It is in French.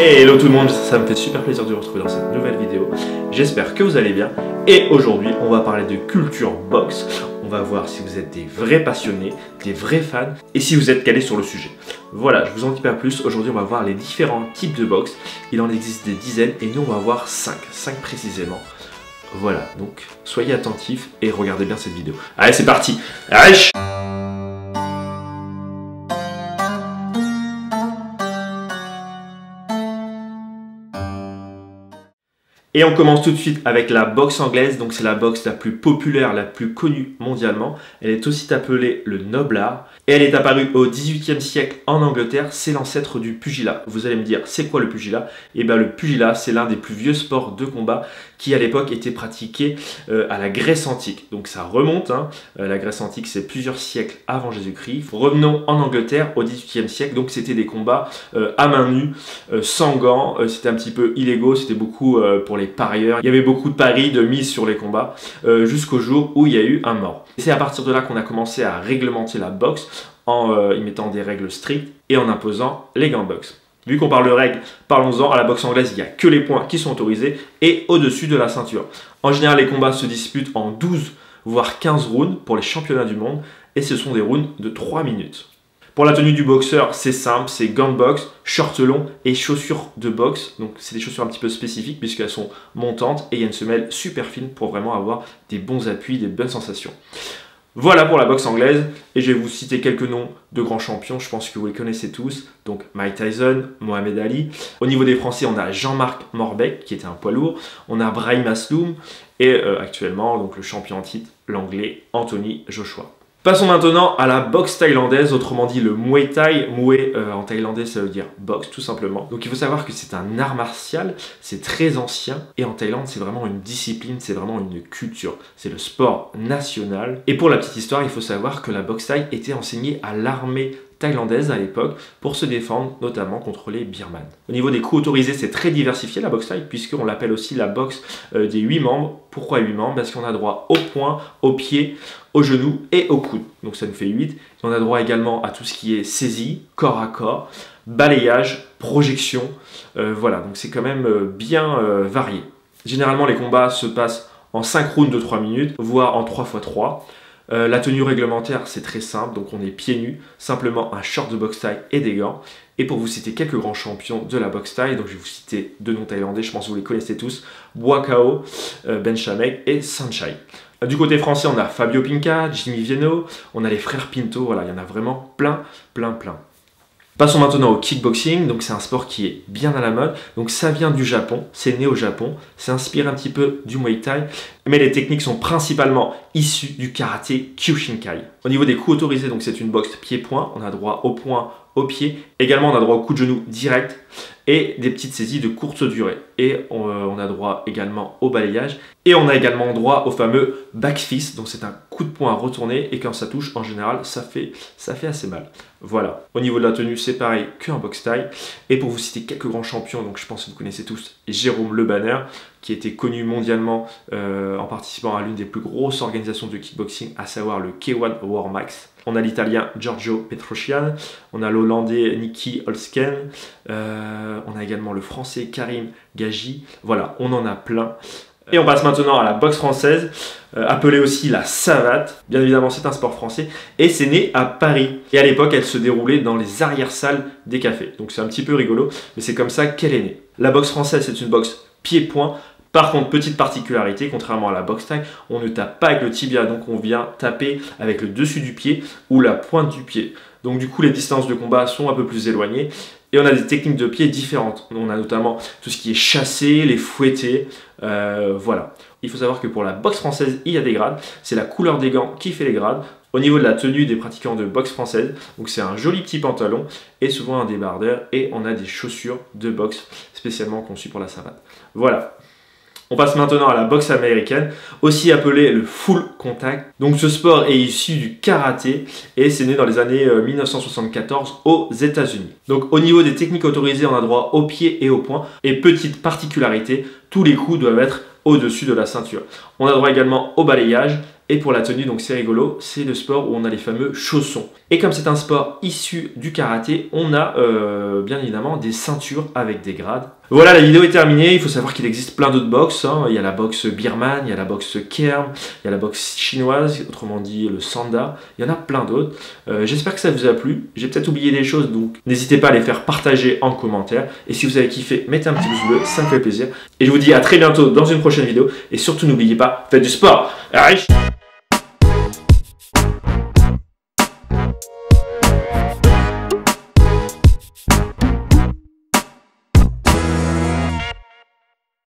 Hey, hello tout le monde, ça me fait super plaisir de vous retrouver dans cette nouvelle vidéo. J'espère que vous allez bien. Et aujourd'hui, on va parler de culture boxe. On va voir si vous êtes des vrais passionnés, des vrais fans, et si vous êtes calés sur le sujet. Voilà, je vous en dis pas plus. Aujourd'hui, on va voir les différents types de boxe. Il en existe des dizaines, et nous, on va voir 5 précisément. Voilà, donc soyez attentifs et regardez bien cette vidéo. Allez, c'est parti. Allez. Et on commence tout de suite avec la boxe anglaise, donc c'est la boxe la plus populaire, la plus connue mondialement. Elle est aussi appelée le noble art et elle est apparue au XVIIIe siècle en Angleterre, c'est l'ancêtre du pugilat. Vous allez me dire, c'est quoi le pugilat? Et bien le pugilat, c'est l'un des plus vieux sports de combat qui à l'époque était pratiqué à la Grèce antique. Donc ça remonte, la Grèce antique c'est plusieurs siècles avant Jésus-Christ. Revenons en Angleterre au XVIIIe siècle, donc c'était des combats à main nue, sans gants, c'était un petit peu illégaux, c'était beaucoup pour les parieurs. Il y avait beaucoup de paris, de mise sur les combats, jusqu'au jour où il y a eu un mort. Et c'est à partir de là qu'on a commencé à réglementer la boxe en y mettant des règles strictes et en imposant les gants de boxe. Vu qu'on parle de règles, parlons-en. À la boxe anglaise, il n'y a que les points qui sont autorisés et au-dessus de la ceinture. En général, les combats se disputent en 12 voire 15 rounds pour les championnats du monde et ce sont des rounds de 3 minutes. Pour la tenue du boxeur, c'est simple, c'est gants de boxe, shorts longs et chaussures de boxe. Donc c'est des chaussures un petit peu spécifiques puisqu'elles sont montantes et il y a une semelle super fine pour vraiment avoir des bons appuis, des bonnes sensations. Voilà pour la boxe anglaise et je vais vous citer quelques noms de grands champions, je pense que vous les connaissez tous. Donc Mike Tyson, Mohamed Ali. Au niveau des Français, on a Jean-Marc Morbec qui était un poids lourd. On a Brahim Asloum et actuellement donc le champion en titre, l'anglais Anthony Joshua. Passons maintenant à la boxe thaïlandaise, autrement dit le Muay Thai. Muay en thaïlandais ça veut dire boxe tout simplement. Donc il faut savoir que c'est un art martial, c'est très ancien et en Thaïlande c'est vraiment une discipline, c'est vraiment une culture. C'est le sport national. Et pour la petite histoire, il faut savoir que la boxe thaï était enseignée à l'armée thaïlandaise à l'époque pour se défendre notamment contre les birmanes. Au niveau des coups autorisés, c'est très diversifié la boxe thaï puisqu'on l'appelle aussi la boxe des 8 membres. Pourquoi 8 membres? Parce qu'on a droit au poing, au pied, au genou et au coude. Donc ça nous fait 8. Et on a droit également à tout ce qui est saisie, corps à corps, balayage, projection. Voilà, donc c'est quand même bien varié. Généralement les combats se passent en 5 rounds de 3 minutes, voire en 3x3. La tenue réglementaire, c'est très simple, donc on est pieds nus, simplement un short de boxe thaï et des gants. Et pour vous citer quelques grands champions de la boxe thaï, donc je vais vous citer deux noms thaïlandais, je pense que vous les connaissez tous, Buakaw, Ben Chamek et Sanchai. Du côté français, on a Fabio Pinca, Jimmy Vienno, on a les frères Pinto, voilà, il y en a vraiment plein. Passons maintenant au kickboxing, donc c'est un sport qui est bien à la mode, donc ça vient du Japon, c'est né au Japon, c'est inspiré un petit peu du Muay Thai, mais les techniques sont principalement issues du karaté Kyushinkai. Au niveau des coups autorisés, donc c'est une boxe pied-point, on a droit au poing, au pied, également on a droit au coup de genou direct et des petites saisies de courte durée. Et on a droit également au balayage et on a également droit au fameux back fist, donc c'est un coup de poing retourné et quand ça touche en général ça fait assez mal. Voilà, au niveau de la tenue c'est pareil qu'en boxe thaï. Et pour vous citer quelques grands champions, donc je pense que vous connaissez tous Jérôme Le Banner qui était connu mondialement en participant à l'une des plus grosses organisations de kickboxing, à savoir le K1 War Max. On a l'italien Giorgio Petrosyan, on a l'hollandais Nicky Holsken, on a également le français Karim Gaji, voilà, on en a plein. Et on passe maintenant à la boxe française, appelée aussi la savate. Bien évidemment, c'est un sport français et c'est né à Paris. Et à l'époque, elle se déroulait dans les arrière-salles des cafés. Donc c'est un petit peu rigolo, mais c'est comme ça qu'elle est née. La boxe française, c'est une boxe pied-point. Par contre, petite particularité, contrairement à la boxe thaï, on ne tape pas avec le tibia, donc on vient taper avec le dessus du pied ou la pointe du pied. Donc du coup, les distances de combat sont un peu plus éloignées et on a des techniques de pied différentes. On a notamment tout ce qui est chassé, les fouettés, voilà. Il faut savoir que pour la boxe française, il y a des grades. C'est la couleur des gants qui fait les grades. Au niveau de la tenue des pratiquants de boxe française, donc c'est un joli petit pantalon et souvent un débardeur et on a des chaussures de boxe spécialement conçues pour la savate. Voilà. On passe maintenant à la boxe américaine, aussi appelée le full contact. Donc ce sport est issu du karaté et c'est né dans les années 1974 aux États-Unis. Donc au niveau des techniques autorisées, on a droit au pied et au poing. Et petite particularité, tous les coups doivent être au-dessus de la ceinture. On a droit également au balayage Et pour la tenue, donc c'est rigolo, c'est le sport où on a les fameux chaussons. Et comme c'est un sport issu du karaté, on a bien évidemment des ceintures avec des grades. Voilà, la vidéo est terminée. Il faut savoir qu'il existe plein d'autres boxes. Il y a la boxe birmane, il y a la boxe kerm, il y a la boxe chinoise, autrement dit le sanda. Il y en a plein d'autres. J'espère que ça vous a plu. J'ai peut-être oublié des choses, donc n'hésitez pas à les faire partager en commentaire. Et si vous avez kiffé, mettez un petit pouce bleu, ça me fait plaisir. Et je vous dis à très bientôt dans une prochaine vidéo. Et surtout, n'oubliez pas, faites du sport. Allez.